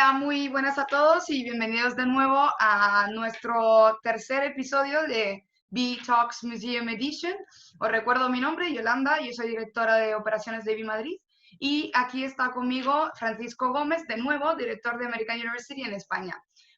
Hola, muy buenas a todos y bienvenidos de nuevo a nuestro tercer episodio de Bee Talks Museum Edition. Os recuerdo mi nombre, Yolanda, yo soy directora de operaciones de Bee Madrid y aquí está conmigo Francisco Gómez, de nuevo, director de American University en España.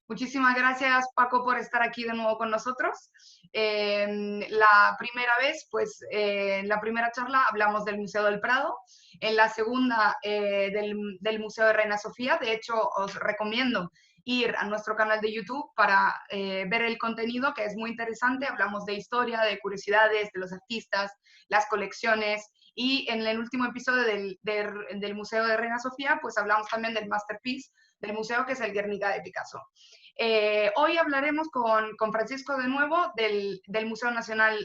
Muchísimas gracias, Paco, por estar aquí de nuevo con nosotros. La primera vez, en la primera charla hablamos del Museo del Prado, en la segunda del Museo de Reina Sofía. De hecho, os recomiendo ir a nuestro canal de YouTube para ver el contenido, que es muy interesante. Hablamos de historia, de curiosidades, de los artistas, las colecciones. Y en el último episodio del Museo de Reina Sofía, pues hablamos también del masterpiece del museo, que es el Guernica de Picasso. Hoy hablaremos con Francisco de nuevo del Museo Nacional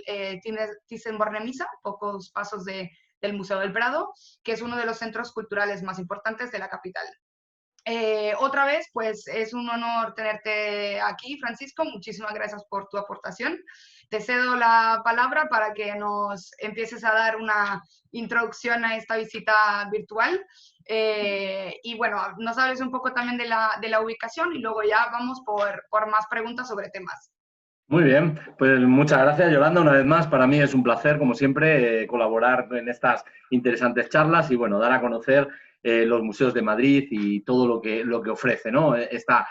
Thyssen-Bornemisza, pocos pasos del Museo del Prado, que es uno de los centros culturales más importantes de la capital. Otra vez, pues es un honor tenerte aquí, Francisco. Muchísimas gracias por tu aportación. Te cedo la palabra para que nos empieces a dar una introducción a esta visita virtual. Y bueno, nos hables un poco también de la ubicación y luego ya vamos por más preguntas sobre temas. Muy bien, pues muchas gracias, Yolanda, una vez más. Para mí es un placer, como siempre, colaborar en estas interesantes charlas y, bueno, dar a conocer los museos de Madrid y todo lo que ofrece, ¿no? Esta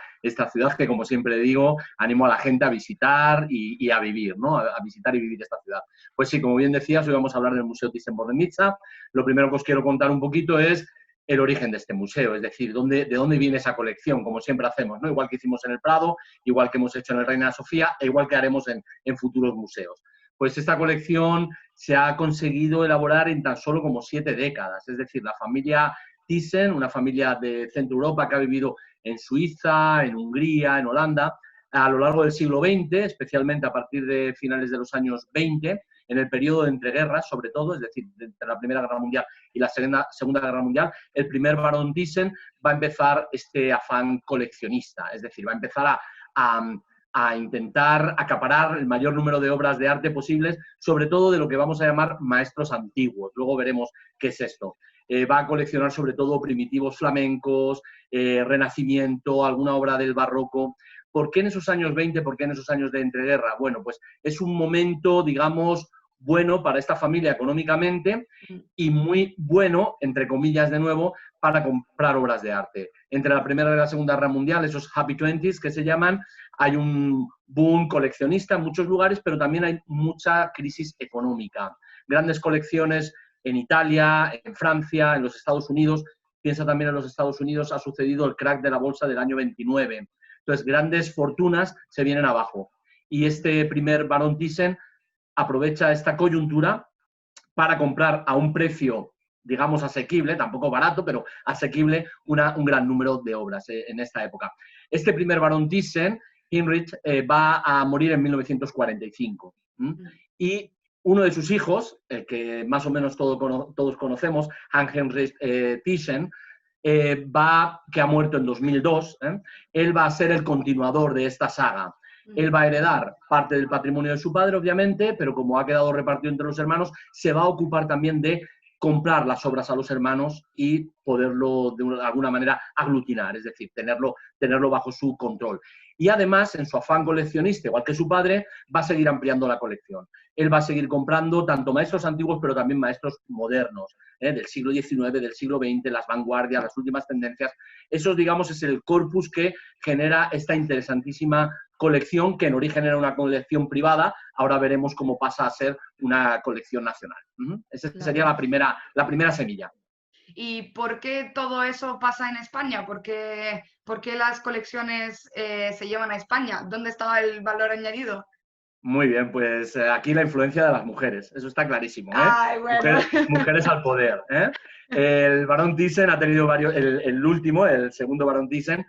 ciudad que, como siempre digo, animo a la gente a visitar y a vivir, ¿no? A visitar y vivir esta ciudad. Pues sí, como bien decías, hoy vamos a hablar del Museo Thyssen-Bornemisza. Lo primero que os quiero contar un poquito es el origen de este museo, es decir, de dónde viene esa colección, como siempre hacemos, ¿no? Igual que hicimos en el Prado, igual que hemos hecho en el Reina Sofía, e igual que haremos en futuros museos. Pues esta colección se ha conseguido elaborar en tan solo como 7 décadas, es decir, la familia Thyssen, una familia de Centro Europa que ha vivido en Suiza, en Hungría, en Holanda, a lo largo del siglo XX, especialmente a partir de finales de los años 20, en el periodo de entreguerras, sobre todo, es decir, entre la Primera Guerra Mundial y la Segunda Guerra Mundial, el primer barón Thyssen va a empezar este afán coleccionista, es decir, va a empezar a intentar acaparar el mayor número de obras de arte posibles, sobre todo de lo que vamos a llamar maestros antiguos. Luego veremos qué es esto. Va a coleccionar sobre todo primitivos flamencos, Renacimiento, alguna obra del barroco. ¿Por qué en esos años 20? ¿Por qué en esos años de entreguerra? Bueno, pues es un momento, digamos, bueno para esta familia económicamente y muy bueno, entre comillas de nuevo, para comprar obras de arte. Entre la Primera y la Segunda Guerra Mundial, esos Happy Twenties que se llaman, hay un boom coleccionista en muchos lugares, pero también hay mucha crisis económica. Grandes colecciones en Italia, en Francia, en los Estados Unidos. Piensa también en los Estados Unidos, ha sucedido el crack de la bolsa del año 29. Entonces, grandes fortunas se vienen abajo. Y este primer barón Thyssen aprovecha esta coyuntura para comprar a un precio, digamos, asequible, tampoco barato, pero asequible, un gran número de obras en esta época. Este primer barón Thyssen, Heinrich, va a morir en 1945. Y uno de sus hijos, el que más o menos todos conocemos, Hans Heinrich Thyssen, que ha muerto en 2002, él va a ser el continuador de esta saga. Él va a heredar parte del patrimonio de su padre, obviamente, pero como ha quedado repartido entre los hermanos, se va a ocupar también de comprar las obras a los hermanos y poderlo de alguna manera aglutinar, es decir, tenerlo bajo su control. Y además, en su afán coleccionista, igual que su padre, va a seguir ampliando la colección. Él va a seguir comprando tanto maestros antiguos, pero también maestros modernos, del siglo XIX, del siglo XX, las vanguardias, las últimas tendencias. Eso, digamos, es el corpus que genera esta interesantísima colección, que en origen era una colección privada, ahora veremos cómo pasa a ser una colección nacional. Esa sería la primera semilla. ¿Y por qué todo eso pasa en España? ¿Por qué las colecciones se llevan a España? ¿Dónde estaba el valor añadido? Muy bien, pues aquí la influencia de las mujeres, eso está clarísimo, ¿eh? Ay, bueno. Mujeres al poder, ¿eh? El barón Thyssen ha tenido varios, el segundo barón Thyssen,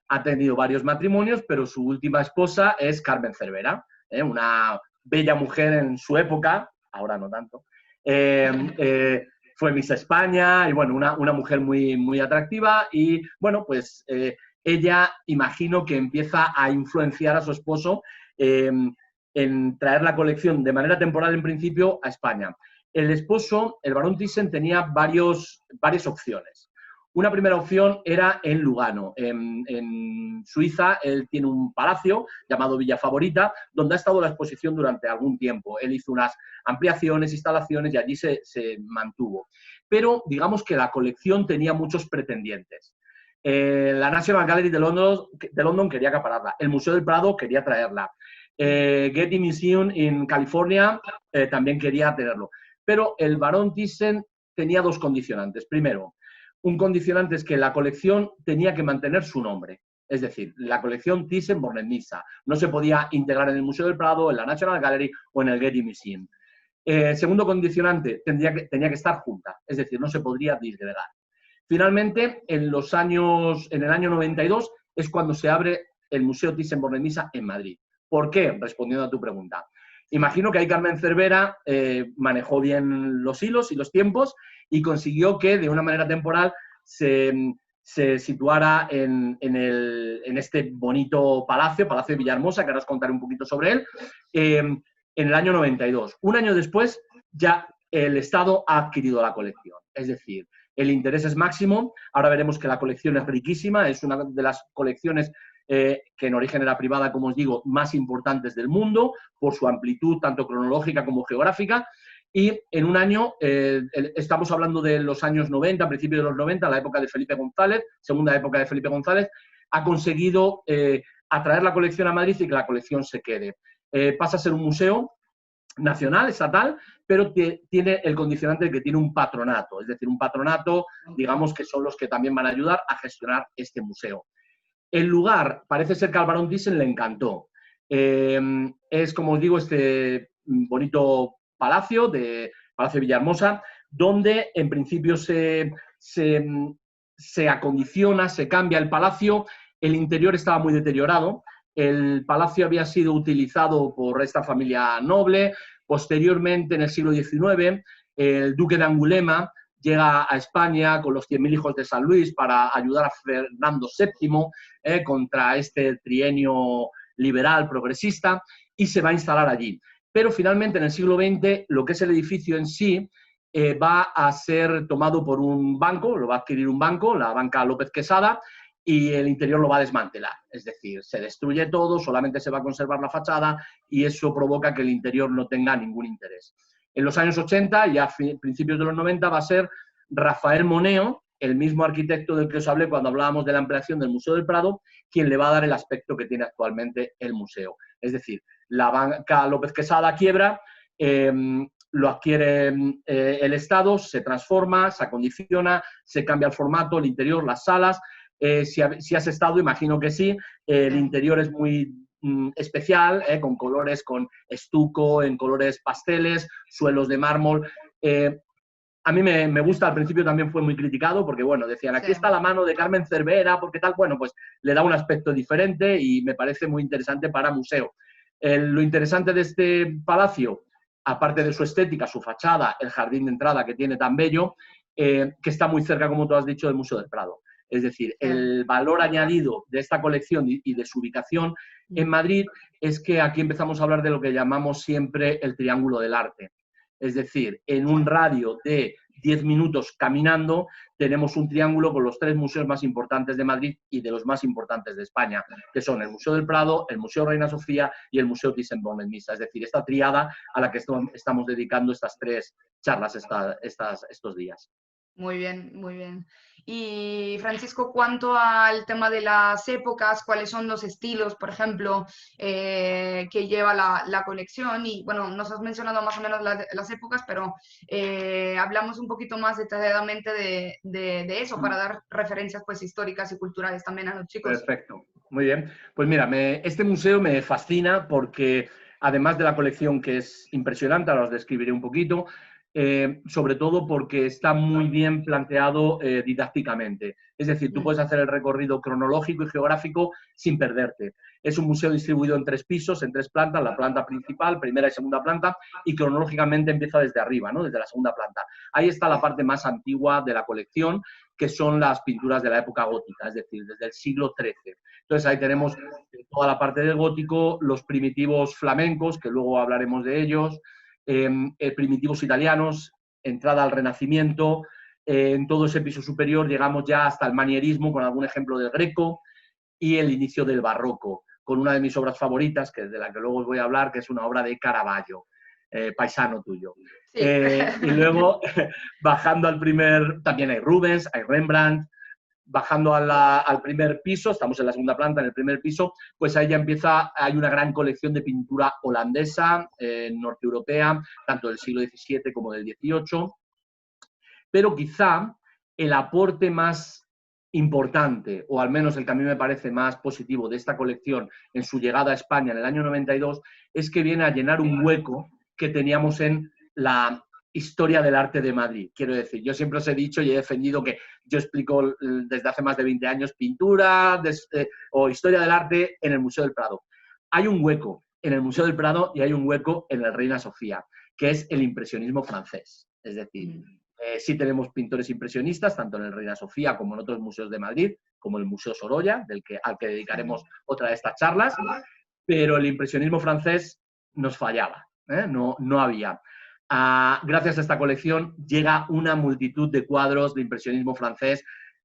ha tenido varios matrimonios, pero su última esposa es Carmen Cervera, una bella mujer en su época, ahora no tanto. Fue Miss España y, bueno, una mujer muy, muy atractiva y, bueno, pues ella, imagino que empieza a influenciar a su esposo en traer la colección de manera temporal, en principio, a España. El esposo, el barón Thyssen, tenía varias opciones. Una primera opción era en Lugano, en Suiza. Él tiene un palacio llamado Villa Favorita, donde ha estado la exposición durante algún tiempo. Él hizo unas ampliaciones, instalaciones y allí se mantuvo. Pero digamos que la colección tenía muchos pretendientes. La National Gallery de London quería acapararla, el Museo del Prado quería traerla, Getty Museum en California también quería tenerlo. Pero el barón Thyssen tenía dos condicionantes. Primero, un condicionante es que la colección tenía que mantener su nombre. Es decir, la colección Thyssen-Bornemisza no se podía integrar en el Museo del Prado, en la National Gallery o en el Getty Museum. Segundo condicionante, tenía que estar junta, es decir, no se podría disgregar. Finalmente, en el año 92 es cuando se abre el Museo Thyssen-Bornemisza en Madrid. ¿Por qué? Respondiendo a tu pregunta. Imagino que ahí Carmen Cervera manejó bien los hilos y los tiempos y consiguió que de una manera temporal se situara en este bonito Palacio de Villahermosa, que ahora os contaré un poquito sobre él, en el año 92. Un año después ya el Estado ha adquirido la colección, es decir, el interés es máximo. Ahora veremos que la colección es riquísima, es una de las colecciones que en origen era privada, como os digo, más importantes del mundo, por su amplitud tanto cronológica como geográfica. Y en un año, estamos hablando de los años 90, principios de los 90, la época de Felipe González, segunda época de Felipe González, ha conseguido atraer la colección a Madrid y que la colección se quede. Pasa a ser un museo nacional, estatal, pero tiene el condicionante de que tiene un patronato, es decir, un patronato, digamos, que son los que también van a ayudar a gestionar este museo. El lugar, parece ser que al barón Thyssen le encantó. Es, como os digo, este bonito Palacio de Villahermosa, donde en principio se acondiciona, se cambia el palacio. El interior estaba muy deteriorado. El palacio había sido utilizado por esta familia noble. Posteriormente, en el siglo XIX, el duque de Angulema llega a España con los 100.000 hijos de San Luis para ayudar a Fernando VII contra este trienio liberal progresista y se va a instalar allí. Pero finalmente en el siglo XX lo que es el edificio en sí va a ser tomado por un banco, lo va a adquirir un banco, la banca López Quesada, y el interior lo va a desmantelar. Es decir, se destruye todo, solamente se va a conservar la fachada y eso provoca que el interior no tenga ningún interés. En los años 80 y a principios de los 90 va a ser Rafael Moneo, el mismo arquitecto del que os hablé cuando hablábamos de la ampliación del Museo del Prado, quien le va a dar el aspecto que tiene actualmente el museo. Es decir, la banca López Quesada quiebra, lo adquiere el Estado, se transforma, se acondiciona, se cambia el formato, el interior, las salas. Si has estado, imagino que sí, el interior es muy especial, con colores, con estuco, en colores pasteles, suelos de mármol. A mí me gusta, al principio también fue muy criticado porque, bueno, decían, aquí está la mano de Carmen Cervera, porque tal, bueno, pues le da un aspecto diferente y me parece muy interesante para museo. Lo interesante de este palacio, aparte de su estética, su fachada, el jardín de entrada que tiene tan bello, que está muy cerca, como tú has dicho, del Museo del Prado. Es decir, el valor añadido de esta colección y de su ubicación en Madrid es que aquí empezamos a hablar de lo que llamamos siempre el triángulo del arte. Es decir, en un radio de 10 minutos caminando tenemos un triángulo con los 3 museos más importantes de Madrid y de los más importantes de España, que son el Museo del Prado, el Museo Reina Sofía y el Museo Thyssen-Bornemisza. Es decir, esta triada a la que estamos dedicando estas 3 charlas estos días. Muy bien, muy bien. Y Francisco, cuanto al tema de las épocas, ¿cuáles son los estilos, por ejemplo, que lleva la colección? Y bueno, nos has mencionado más o menos las épocas, pero hablamos un poquito más detalladamente de eso, para dar referencias pues históricas y culturales también a los chicos. Perfecto, muy bien. Pues mira, este museo me fascina porque además de la colección, que es impresionante, ahora os describiré un poquito, sobre todo porque está muy bien planteado didácticamente. Es decir, tú puedes hacer el recorrido cronológico y geográfico sin perderte. Es un museo distribuido en 3 pisos, en 3 plantas, la planta principal, primera y segunda planta, y cronológicamente empieza desde arriba, ¿no? Desde la segunda planta. Ahí está la parte más antigua de la colección, que son las pinturas de la época gótica, es decir, desde el siglo XIII. Entonces ahí tenemos toda la parte del gótico, los primitivos flamencos, que luego hablaremos de ellos, primitivos italianos, entrada al Renacimiento, En todo ese piso superior llegamos ya hasta el manierismo, con algún ejemplo del Greco, y el inicio del barroco, con una de mis obras favoritas, que de la que luego os voy a hablar, que es una obra de Caravaggio, paisano tuyo. Sí. Y luego, bajando al primer, también hay Rubens, hay Rembrandt, bajando al primer piso, estamos en la segunda planta, en el primer piso, pues ahí ya empieza, hay una gran colección de pintura holandesa, norteuropea, tanto del siglo XVII como del XVIII, pero quizá el aporte más importante, o al menos el que a mí me parece más positivo de esta colección en su llegada a España en el año 92, es que viene a llenar un hueco que teníamos en la historia del arte de Madrid. Quiero decir, yo siempre os he dicho y he defendido que yo explico desde hace más de 20 años pintura o historia del arte en el Museo del Prado. Hay un hueco en el Museo del Prado y hay un hueco en el Reina Sofía, que es el impresionismo francés. Es decir, sí tenemos pintores impresionistas, tanto en el Reina Sofía como en otros museos de Madrid, como el Museo Sorolla, al que dedicaremos otra de estas charlas, pero el impresionismo francés nos fallaba, no había. Gracias a esta colección llega una multitud de cuadros de impresionismo francés,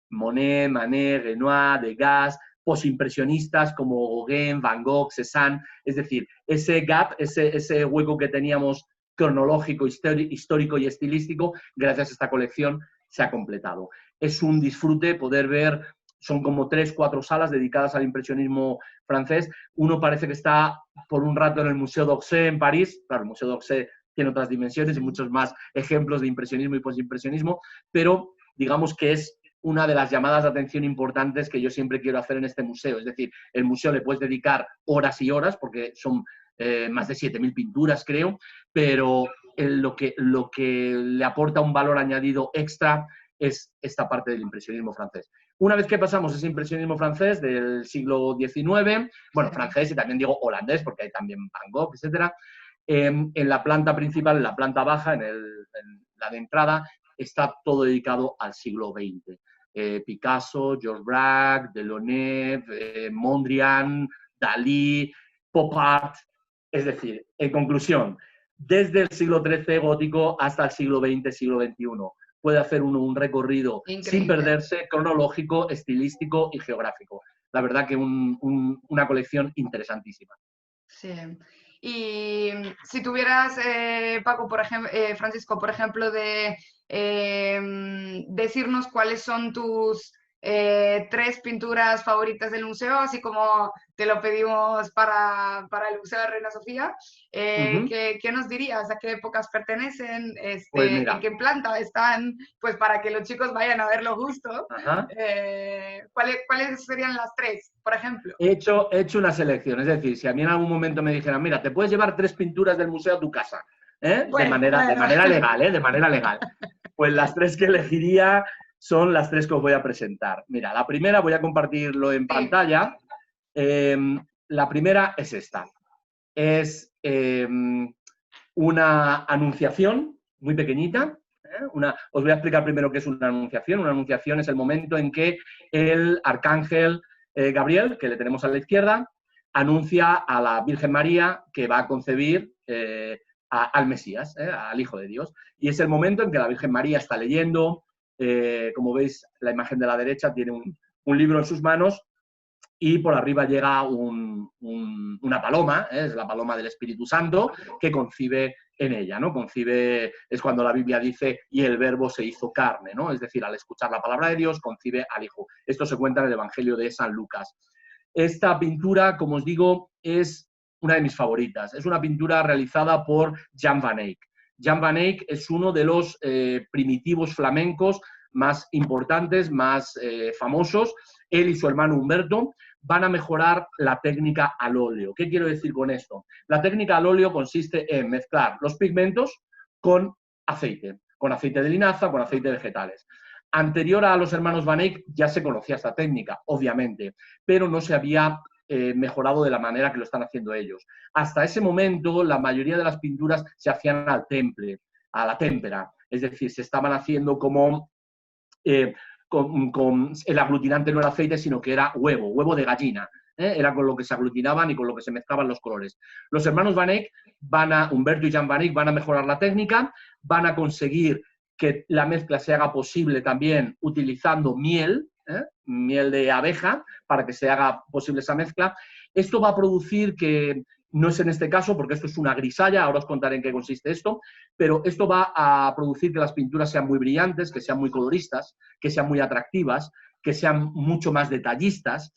Monet, Manet, Renoir, Degas, posimpresionistas como Gauguin, Van Gogh, Cézanne, es decir, ese gap, ese hueco que teníamos cronológico, histórico y estilístico, gracias a esta colección se ha completado. Es un disfrute poder ver, son como 3 o 4 salas dedicadas al impresionismo francés. Uno parece que está por un rato en el Museo d'Orsay en París, claro, el Museo d'Orsay tiene otras dimensiones y muchos más ejemplos de impresionismo y posimpresionismo, pero digamos que es una de las llamadas de atención importantes que yo siempre quiero hacer en este museo. Es decir, el museo le puedes dedicar horas y horas, porque son más de 7.000 pinturas, creo, pero lo que le aporta un valor añadido extra es esta parte del impresionismo francés. Una vez que pasamos ese impresionismo francés del siglo XIX, bueno, francés y también digo holandés, porque hay también Van Gogh, etcétera, en la planta principal, en la planta baja, en la de entrada, está todo dedicado al siglo XX. Picasso, Georges Braque, Delaunay, Mondrian, Dalí, Pop Art. Es decir, en conclusión, desde el siglo XIII gótico hasta el siglo XX, siglo XXI, puede hacer uno un recorrido Increíble. Sin perderse, cronológico, estilístico y geográfico. La verdad que una colección interesantísima. Sí. Y si tuvieras, Paco, Francisco, por ejemplo, de decirnos cuáles son tus 3 pinturas favoritas del museo, así como te lo pedimos para el Museo de Reina Sofía, ¿qué nos dirías? ¿A qué épocas pertenecen? Pues mira. ¿En qué planta están? Pues para que los chicos vayan a verlo justo. ¿Cuáles serían las 3, por ejemplo? He hecho una selección, es decir, si a mí en algún momento me dijeran, mira, te puedes llevar 3 pinturas del museo a tu casa, de manera legal, pues las 3 que elegiría son las 3 que os voy a presentar. Mira, la primera voy a compartirlo en pantalla. La primera es esta. Es una anunciación muy pequeñita. Os voy a explicar primero qué es una anunciación. Una anunciación es el momento en que el arcángel Gabriel, que le tenemos a la izquierda, anuncia a la Virgen María que va a concebir al Mesías, al Hijo de Dios. Y es el momento en que la Virgen María está leyendo, como veis, la imagen de la derecha tiene un libro en sus manos y por arriba llega una paloma, es la paloma del Espíritu Santo, que concibe en ella, ¿no? Concibe, es cuando la Biblia dice, y el verbo se hizo carne, ¿no? Es decir, al escuchar la palabra de Dios, concibe al Hijo. Esto se cuenta en el Evangelio de San Lucas. Esta pintura, como os digo, es una de mis favoritas. Es una pintura realizada por Jan van Eyck. Jan van Eyck es uno de los primitivos flamencos más importantes, más famosos. Él y su hermano Humberto van a mejorar la técnica al óleo. ¿Qué quiero decir con esto? La técnica al óleo consiste en mezclar los pigmentos con aceite de linaza, con aceite vegetales. Anterior a los hermanos Van Eyck ya se conocía esta técnica, obviamente, pero no se había mejorado de la manera que lo están haciendo ellos. Hasta ese momento, la mayoría de las pinturas se hacían al temple, a la témpera, es decir, se estaban haciendo como el aglutinante no era aceite, sino que era huevo de gallina. Era con lo que se aglutinaban y con lo que se mezclaban los colores. Los hermanos Van Eyck, Humberto y Jan Van Eyck, van a mejorar la técnica, van a conseguir que la mezcla se haga posible también utilizando miel, miel de abeja, para que se haga posible esa mezcla. Esto va a producir que, no es en este caso, porque esto es una grisalla, ahora os contaré en qué consiste esto, pero esto va a producir que las pinturas sean muy brillantes, que sean muy coloristas, que sean muy atractivas, que sean mucho más detallistas,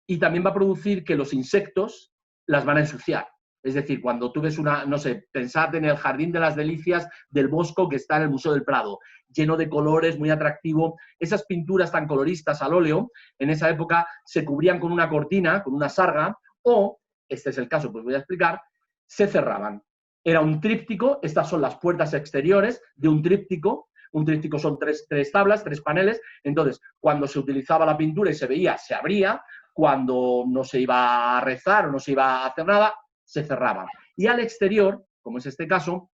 y también va a producir que los insectos las van a ensuciar. Es decir, cuando tú ves una, no sé, pensad en el Jardín de las Delicias del Bosco que está en el Museo del Prado, lleno de colores, muy atractivo. Esas pinturas tan coloristas al óleo, en esa época se cubrían con una cortina, con una sarga, o, este es el caso que os voy a explicar, se cerraban. Era un tríptico, estas son las puertas exteriores de un tríptico son tres tablas, 3 paneles, entonces cuando se utilizaba la pintura y se veía, se abría, cuando no se iba a rezar o no se iba a hacer nada, se cerraban. Y al exterior, como es este caso,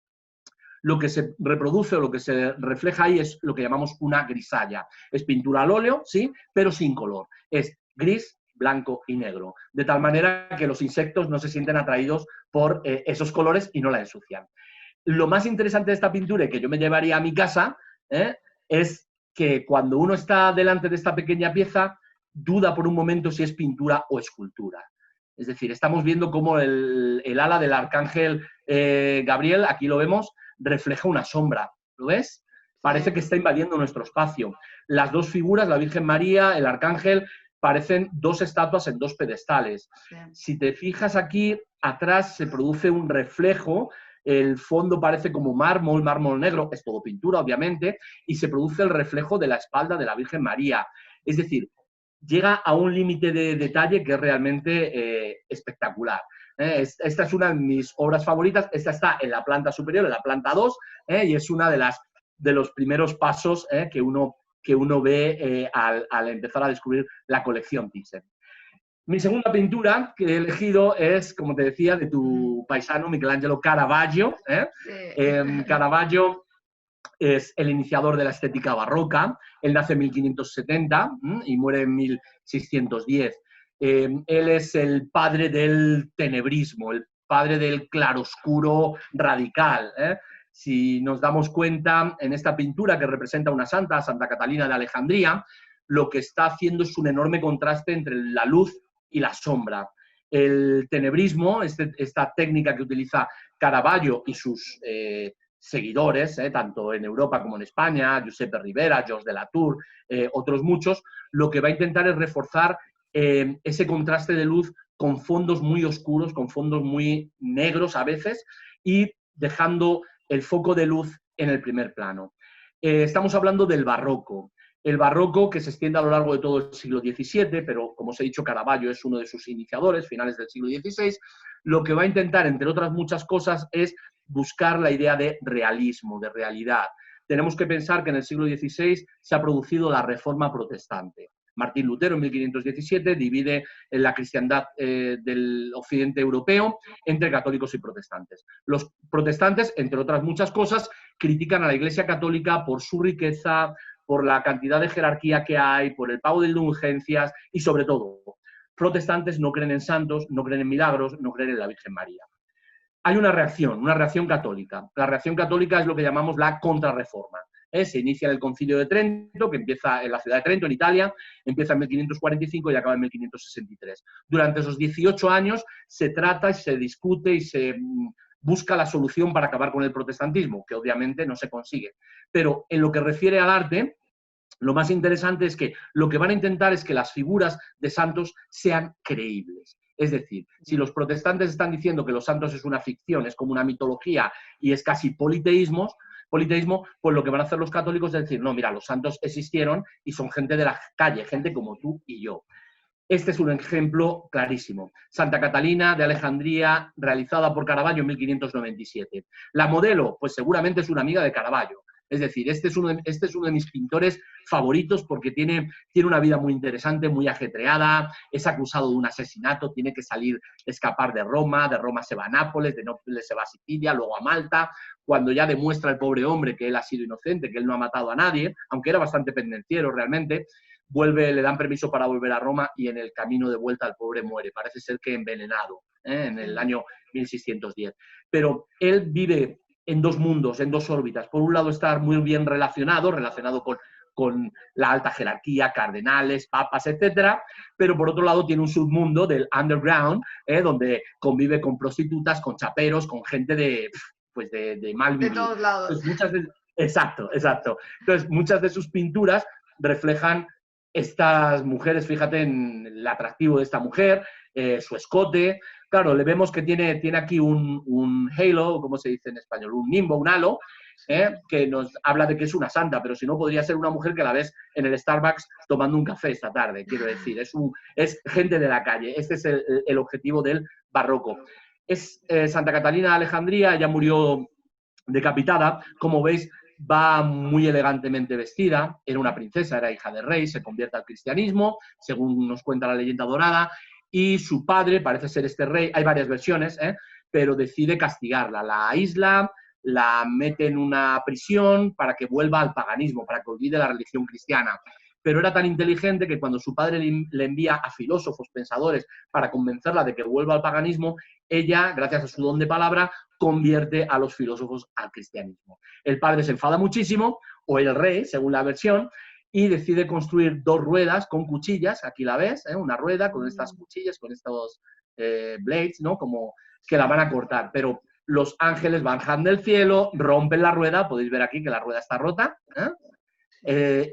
lo que se reproduce o lo que se refleja ahí es lo que llamamos una grisalla. Es pintura al óleo, sí, pero sin color. Es gris, blanco y negro. De tal manera que los insectos no se sienten atraídos por esos colores y no la ensucian. Lo más interesante de esta pintura y que yo me llevaría a mi casa es que cuando uno está delante de esta pequeña pieza, duda por un momento si es pintura o escultura. Es decir, estamos viendo cómo el ala del arcángel Gabriel, aquí lo vemos, refleja una sombra. ¿Lo ves? Parece que está invadiendo nuestro espacio. Las dos figuras, la Virgen María, el arcángel, parecen 2 estatuas en 2 pedestales. Sí. Si te fijas aquí, atrás se produce un reflejo, el fondo parece como mármol negro, es todo pintura, obviamente, y se produce el reflejo de la espalda de la Virgen María. Es decir, llega a un límite de detalle que es realmente espectacular. Esta es una de mis obras favoritas, esta está en la planta superior, en la planta 2, y es una de los primeros pasos que uno ve al empezar a descubrir la colección Thyssen. Mi segunda pintura que he elegido es, como te decía, de tu paisano Michelangelo Caravaggio. Sí. Caravaggio es el iniciador de la estética barroca. Él nace en 1570 y muere en 1610. Él es el padre del tenebrismo, el padre del claroscuro radical. Si nos damos cuenta, en esta pintura que representa una santa, Santa Catalina de Alejandría, lo que está haciendo es un enorme contraste entre la luz y la sombra. El tenebrismo, esta técnica que utiliza Caravaggio y sus seguidores, tanto en Europa como en España, Giuseppe Rivera, Georges de la Tour, otros muchos, lo que va a intentar es reforzar ese contraste de luz con fondos muy oscuros, con fondos muy negros a veces, y dejando el foco de luz en el primer plano. Estamos hablando del barroco. El barroco que se extiende a lo largo de todo el siglo XVII, pero como os he dicho, Caravaggio es uno de sus iniciadores, finales del siglo XVI, lo que va a intentar, entre otras muchas cosas, es buscar la idea de realismo, de realidad. Tenemos que pensar que en el siglo XVI se ha producido la Reforma Protestante. Martín Lutero en 1517 divide la cristiandad del occidente europeo entre católicos y protestantes. Los protestantes, entre otras muchas cosas, critican a la Iglesia Católica por su riqueza, por la cantidad de jerarquía que hay, por el pago de indulgencias y, sobre todo, protestantes no creen en santos, no creen en milagros, no creen en la Virgen María. Hay una reacción católica. La reacción católica es lo que llamamos la contrarreforma. Se inicia en el Concilio de Trento, que empieza en la ciudad de Trento, en Italia, empieza en 1545 y acaba en 1563. Durante esos 18 años se trata y se discute y se busca la solución para acabar con el protestantismo, que obviamente no se consigue. Pero en lo que refiere al arte, lo más interesante es que lo que van a intentar es que las figuras de santos sean creíbles. Es decir, si los protestantes están diciendo que los santos es una ficción, es como una mitología y es casi politeísmo, pues lo que van a hacer los católicos es decir, no, mira, los santos existieron y son gente de la calle, gente como tú y yo. Este es un ejemplo clarísimo. Santa Catalina de Alejandría, realizada por Caravaggio en 1597. La modelo, pues seguramente es una amiga de Caravaggio. Es decir, este es uno de mis pintores favoritos porque tiene una vida muy interesante, muy ajetreada, es acusado de un asesinato, tiene que escapar de Roma se va a Nápoles, de Nápoles se va a Sicilia, luego a Malta. Cuando ya demuestra el pobre hombre que él ha sido inocente, que él no ha matado a nadie, aunque era bastante pendenciero realmente, le dan permiso para volver a Roma y en el camino de vuelta el pobre muere. Parece ser que envenenado en el año 1610. Pero él vive en dos mundos, en dos órbitas. Por un lado, estar muy bien relacionado con la alta jerarquía, cardenales, papas, etcétera, pero por otro lado tiene un submundo del underground, donde convive con prostitutas, con chaperos, con gente de mal vivir. De todos lados. Entonces, exacto. Entonces, muchas de sus pinturas reflejan estas mujeres, fíjate en el atractivo de esta mujer, su escote. Claro, le vemos que tiene aquí un halo, ¿cómo se dice en español? Un nimbo, un halo, que nos habla de que es una santa, pero si no, podría ser una mujer que la ves en el Starbucks tomando un café esta tarde, quiero decir. Es gente de la calle. Este es el objetivo del barroco. Es Santa Catalina de Alejandría, ella murió decapitada. Como veis, va muy elegantemente vestida, era una princesa, era hija de rey, se convierte al cristianismo, según nos cuenta la leyenda dorada, y su padre, parece ser este rey, hay varias versiones, pero decide castigarla, la aísla, la mete en una prisión para que vuelva al paganismo, para que olvide la religión cristiana. Pero era tan inteligente que cuando su padre le envía a filósofos, pensadores, para convencerla de que vuelva al paganismo, ella, gracias a su don de palabra, convierte a los filósofos al cristianismo. El padre se enfada muchísimo, o el rey, según la versión, y decide construir dos ruedas con cuchillas, aquí la ves, una rueda con estas cuchillas, con estos blades, ¿no? Como que la van a cortar, pero los ángeles bajan del cielo, rompen la rueda, podéis ver aquí que la rueda está rota,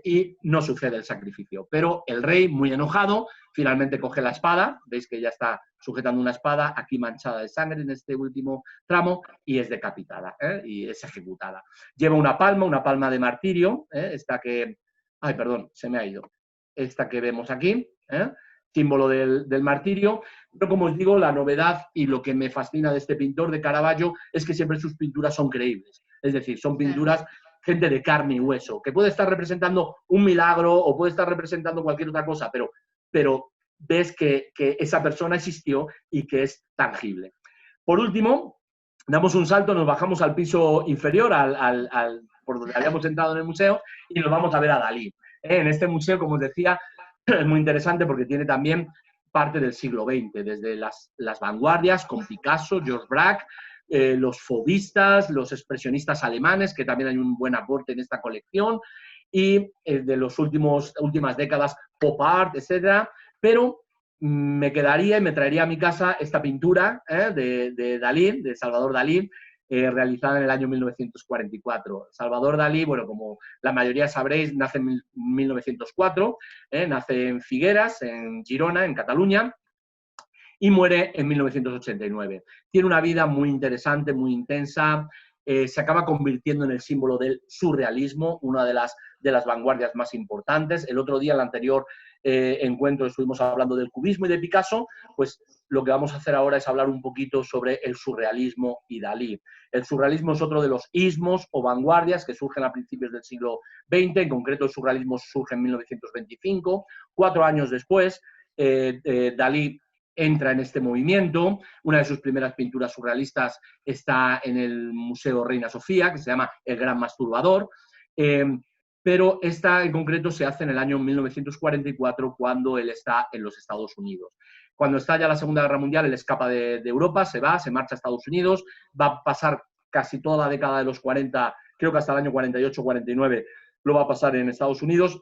y no sucede el sacrificio. Pero el rey, muy enojado, finalmente coge la espada, veis que ya está sujetando una espada, aquí manchada de sangre en este último tramo, y es decapitada, y es ejecutada. Lleva una palma de martirio, esta que... Ay, perdón, se me ha ido. Esta que vemos aquí, símbolo del martirio. Pero como os digo, la novedad y lo que me fascina de este pintor, de Caravaggio, es que siempre sus pinturas son creíbles. Es decir, son pinturas... gente de carne y hueso, que puede estar representando un milagro o puede estar representando cualquier otra cosa, pero ves que esa persona existió y que es tangible. Por último, damos un salto, nos bajamos al piso inferior, por donde habíamos entrado en el museo, y nos vamos a ver a Dalí. En este museo, como os decía, es muy interesante porque tiene también parte del siglo XX, desde las vanguardias con Picasso, George Braque, los fauvistas, los expresionistas alemanes, que también hay un buen aporte en esta colección, y de las últimas décadas, pop art, etc. Pero me quedaría y me traería a mi casa esta pintura de Dalí, de Salvador Dalí, realizada en el año 1944. Salvador Dalí, bueno, como la mayoría sabréis, nace en 1904, nace en Figueras, en Girona, en Cataluña, y muere en 1989. Tiene una vida muy interesante, muy intensa, se acaba convirtiendo en el símbolo del surrealismo, una de las vanguardias más importantes. El otro día, en el anterior encuentro, estuvimos hablando del cubismo y de Picasso, pues lo que vamos a hacer ahora es hablar un poquito sobre el surrealismo y Dalí. El surrealismo es otro de los ismos o vanguardias que surgen a principios del siglo XX, en concreto el surrealismo surge en 1925, 4 años después, Dalí entra en este movimiento. Una de sus primeras pinturas surrealistas está en el Museo Reina Sofía, que se llama El Gran Masturbador, pero esta en concreto se hace en el año 1944, cuando él está en los Estados Unidos. Cuando estalla la Segunda Guerra Mundial, él escapa de Europa, se marcha a Estados Unidos, va a pasar casi toda la década de los 40, creo que hasta el año 48-49 lo va a pasar en Estados Unidos,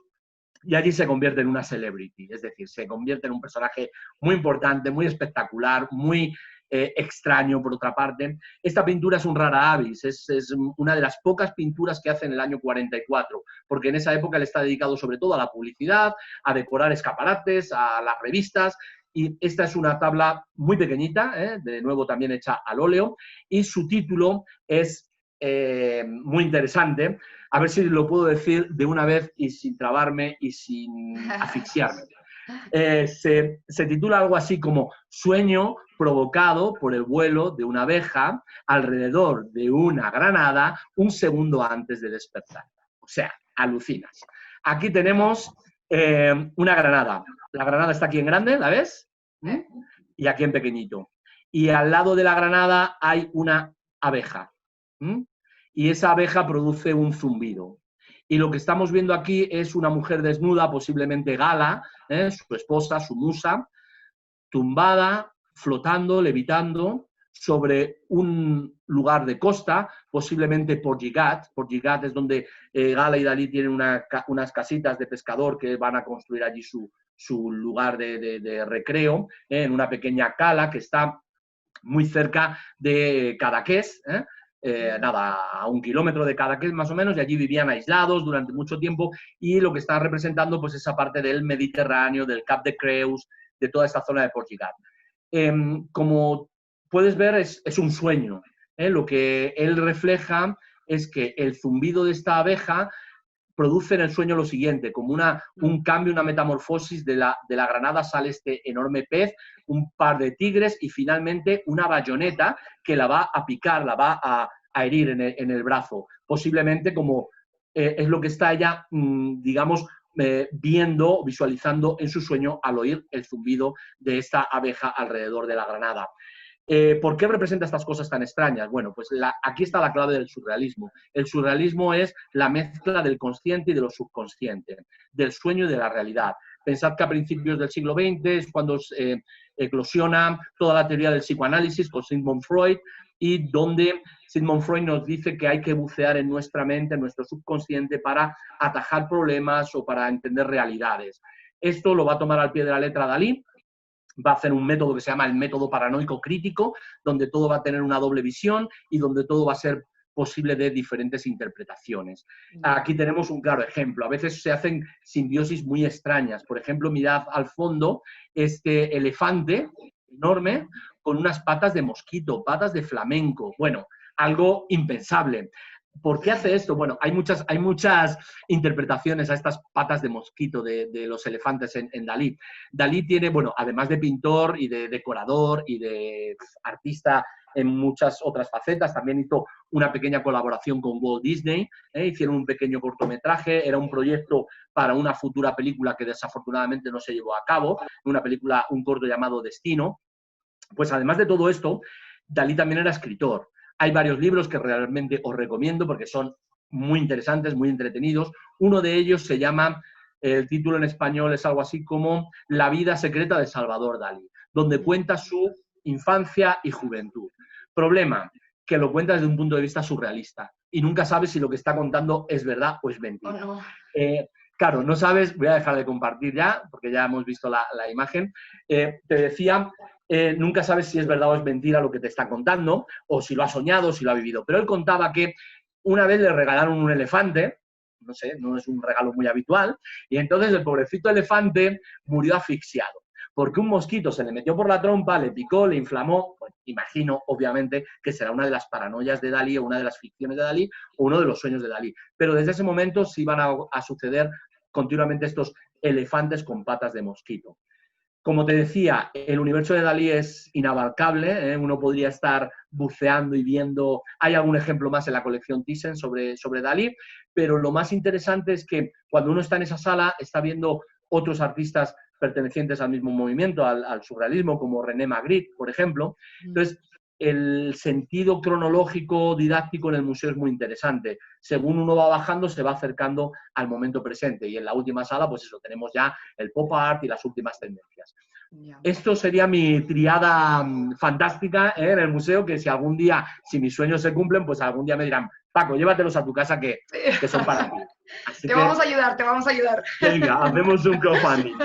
y allí se convierte en una celebrity, es decir, se convierte en un personaje muy importante, muy espectacular, muy extraño, por otra parte. Esta pintura es un rara avis, es una de las pocas pinturas que hace en el año 44, porque en esa época él está dedicado sobre todo a la publicidad, a decorar escaparates, a las revistas, y esta es una tabla muy pequeñita, de nuevo también hecha al óleo, y su título es muy interesante. A ver si lo puedo decir de una vez y sin trabarme y sin asfixiarme. Se titula algo así como Sueño provocado por el vuelo de una abeja alrededor de una granada un segundo antes de despertar. O sea, alucinas. Aquí tenemos una granada. La granada está aquí en grande, ¿la ves? Y aquí en pequeñito. Y al lado de la granada hay una abeja. Y esa abeja produce un zumbido. Y lo que estamos viendo aquí es una mujer desnuda, posiblemente Gala, su esposa, su musa, tumbada, flotando, levitando sobre un lugar de costa, posiblemente Portgigat. Portgigat es donde Gala y Dalí tienen unas casitas de pescador que van a construir allí su lugar de recreo, en una pequeña cala que está muy cerca de Cadaqués, nada, a 1 kilómetro de Cadaqués más o menos, y allí vivían aislados durante mucho tiempo, y lo que está representando pues esa parte del Mediterráneo, del Cap de Creus, de toda esta zona de Portgigat. Como puedes ver, es un sueño. Lo que él refleja es que el zumbido de esta abeja produce en el sueño lo siguiente, como un cambio, una metamorfosis de la granada sale este enorme pez, un par de tigres y finalmente una bayoneta que la va a picar, la va a herir en el brazo. Posiblemente como es lo que está ella, digamos, viendo, visualizando en su sueño al oír el zumbido de esta abeja alrededor de la granada. ¿Por qué representa estas cosas tan extrañas? Bueno, pues aquí está la clave del surrealismo. El surrealismo es la mezcla del consciente y de lo subconsciente, del sueño y de la realidad. Pensad que a principios del siglo XX es cuando eclosiona toda la teoría del psicoanálisis con Sigmund Freud, y donde Sigmund Freud nos dice que hay que bucear en nuestra mente, en nuestro subconsciente, para atajar problemas o para entender realidades. Esto lo va a tomar al pie de la letra Dalí. Va a hacer un método que se llama el método paranoico crítico, donde todo va a tener una doble visión y donde todo va a ser posible de diferentes interpretaciones. Aquí tenemos un claro ejemplo. A veces se hacen simbiosis muy extrañas. Por ejemplo, mirad al fondo este elefante enorme con unas patas de mosquito, patas de flamenco. Bueno, algo impensable. ¿Por qué hace esto? Bueno, hay muchas interpretaciones a estas patas de mosquito de los elefantes en Dalí. Dalí tiene, bueno, además de pintor y de decorador y de artista en muchas otras facetas, también hizo una pequeña colaboración con Walt Disney, hicieron un pequeño cortometraje, era un proyecto para una futura película que desafortunadamente no se llevó a cabo, una película, un corto llamado Destino. Pues además de todo esto, Dalí también era escritor. Hay varios libros que realmente os recomiendo porque son muy interesantes, muy entretenidos. Uno de ellos se llama, el título en español es algo así como La vida secreta de Salvador Dalí, donde cuenta su infancia y juventud. Problema, que lo cuenta desde un punto de vista surrealista y nunca sabes si lo que está contando es verdad o es mentira. Oh, no. Claro, no sabes, voy a dejar de compartir ya, porque ya hemos visto la imagen. Te decía, nunca sabes si es verdad o es mentira lo que te está contando, o si lo ha soñado, o si lo ha vivido. Pero él contaba que una vez le regalaron un elefante, no sé, no es un regalo muy habitual, y entonces el pobrecito elefante murió asfixiado, porque un mosquito se le metió por la trompa, le picó, le inflamó. Pues, imagino, obviamente, que será una de las paranoias de Dalí, o una de las ficciones de Dalí, o uno de los sueños de Dalí. Pero desde ese momento sí van a suceder continuamente estos elefantes con patas de mosquito. Como te decía, el universo de Dalí es inabarcable, uno podría estar buceando y viendo, hay algún ejemplo más en la colección Thyssen sobre Dalí, pero lo más interesante es que cuando uno está en esa sala está viendo otros artistas pertenecientes al mismo movimiento, al surrealismo, como René Magritte, por ejemplo. Entonces, el sentido cronológico, didáctico en el museo es muy interesante. Según uno va bajando, se va acercando al momento presente. Y en la última sala, pues eso, tenemos ya el pop art y las últimas tendencias. Yeah. Esto sería mi triada fantástica en el museo, que si algún día, si mis sueños se cumplen, pues algún día me dirán, Paco, llévatelos a tu casa que son para ti. Así vamos a ayudar, te vamos a ayudar. Venga, hacemos un crowdfunding.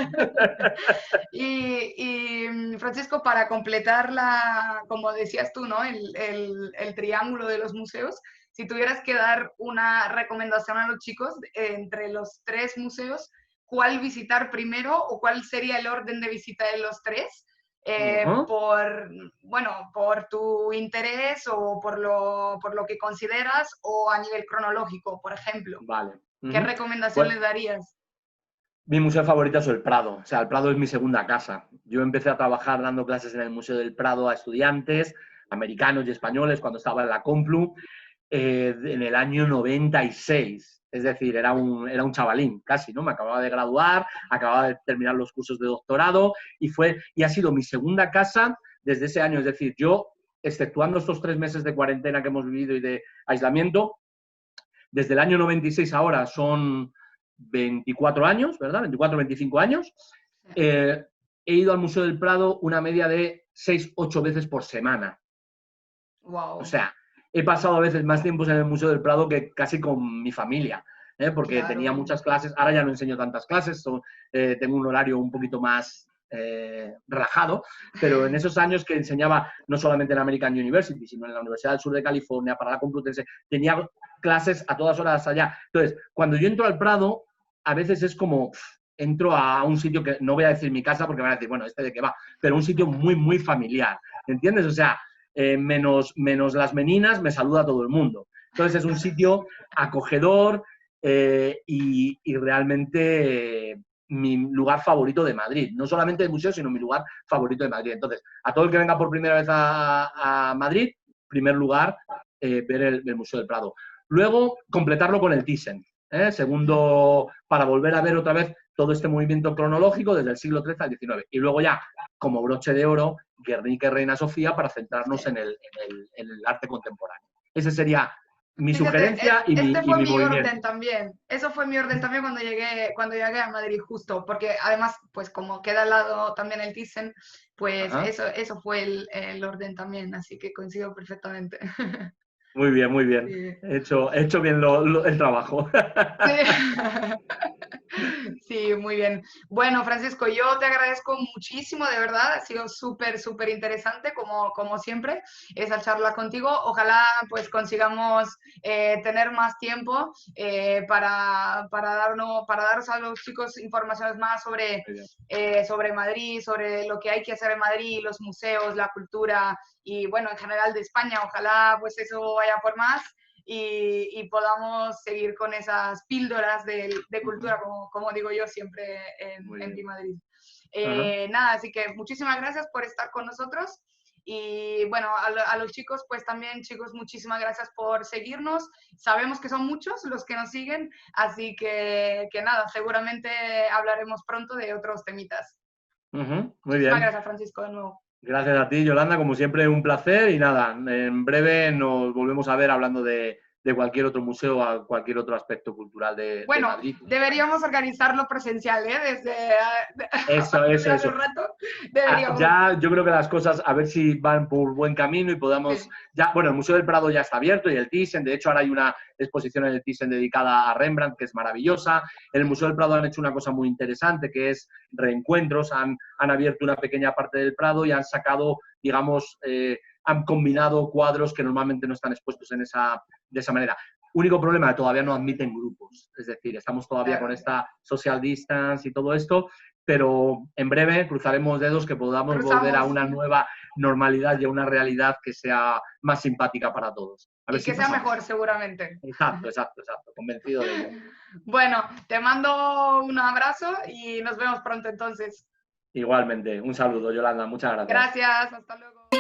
Y Francisco, para completar como decías tú, ¿no? El triángulo de los museos, si tuvieras que dar una recomendación a los chicos entre los 3 museos, ¿cuál visitar primero o cuál sería el orden de visita de los 3? Por tu interés o por lo que consideras, o a nivel cronológico, por ejemplo. Vale. ¿Qué recomendación les darías? Mi museo favorito es el Prado. O sea, el Prado es mi segunda casa. Yo empecé a trabajar dando clases en el Museo del Prado a estudiantes americanos y españoles cuando estaba en la Complu en el año 96. Es decir, era un chavalín casi, ¿no? Me acababa de graduar, acababa de terminar los cursos de doctorado y ha sido mi segunda casa desde ese año. Es decir, yo, exceptuando estos 3 meses de cuarentena que hemos vivido y de aislamiento, desde el año 96 ahora son 24 años, ¿verdad? 24, 25 años. He ido al Museo del Prado una media de 6, 8 veces por semana. O Wow, sea, he pasado a veces más tiempos en el Museo del Prado que casi con mi familia, porque tenía claro. muchas clases. Ahora ya no enseño tantas clases, tengo un horario un poquito más relajado, pero en esos años que enseñaba no solamente en American University, sino en la Universidad del Sur de California, para la Complutense, tenía clases a todas horas allá. Entonces, cuando yo entro al Prado, a veces es como, entro a un sitio que no voy a decir mi casa porque van a decir, bueno, ¿este de qué va? Pero un sitio muy, muy familiar, ¿entiendes? O sea, menos las meninas, me saluda todo el mundo. Entonces es un sitio acogedor y realmente mi lugar favorito de Madrid. No solamente el museo, sino mi lugar favorito de Madrid. Entonces, a todo el que venga por primera vez a Madrid, primer lugar, ver el Museo del Prado. Luego, completarlo con el Thyssen. Segundo, para volver a ver otra vez todo este movimiento cronológico desde el siglo XIII al XIX. Y luego ya, como broche de oro, Guernica y Reina Sofía para centrarnos Sí. en el arte contemporáneo. Ese sería mi Fíjate, sugerencia este y fue mi mi orden movimiento. también. Eso fue mi orden también cuando llegué a Madrid justo, porque además, pues como queda al lado también el Thyssen, pues Ajá. eso fue el orden también, así que coincido perfectamente. Muy bien, muy bien. Sí. He hecho bien el trabajo. Sí. Sí, muy bien. Bueno, Francisco, yo te agradezco muchísimo, de verdad. Ha sido súper, súper interesante, como siempre, esa charla contigo. Ojalá pues consigamos tener más tiempo para daros a los chicos informaciones más Muy bien. sobre Madrid, sobre lo que hay que hacer en Madrid, los museos, la cultura y bueno, en general de España. Ojalá pues eso vaya por más y podamos seguir con esas píldoras de cultura, como digo yo siempre Muy en bien. Madrid. Ajá. Nada, así que muchísimas gracias por estar con nosotros. Y bueno, a los chicos, pues también, chicos, muchísimas gracias por seguirnos. Sabemos que son muchos los que nos siguen, así que nada, seguramente hablaremos pronto de otros temitas. Muy Muchísimas bien. gracias, Francisco, de nuevo. Gracias a ti, Yolanda. Como siempre, un placer. Y nada, en breve nos volvemos a ver hablando de cualquier otro museo o cualquier otro aspecto cultural de Bueno, Madrid. deberíamos organizarlo presencial, ¿eh? Desde a Eso, partir de eso, hace eso. un rato deberíamos. Ya yo creo que las cosas, a ver si van por buen camino y podamos, Sí. ya, bueno, el Museo del Prado ya está abierto y el Thyssen, de hecho ahora hay una exposición en el Thyssen dedicada a Rembrandt que es maravillosa. En el Museo del Prado han hecho una cosa muy interesante que es reencuentros, han abierto una pequeña parte del Prado y han sacado, digamos, han combinado cuadros que normalmente no están expuestos de esa manera. Único problema, que todavía no admiten grupos, es decir, estamos todavía con Claro. esta social distance y todo esto, pero en breve cruzaremos dedos que podamos volver a Cruzamos. una nueva normalidad y a una realidad que sea más simpática para todos. A ver Y si que sea pasamos. mejor, seguramente. Exacto, exacto, exacto, convencido de ello. Bueno, te mando un abrazo y nos vemos pronto entonces. Igualmente, un saludo, Yolanda, muchas gracias. Gracias, hasta luego.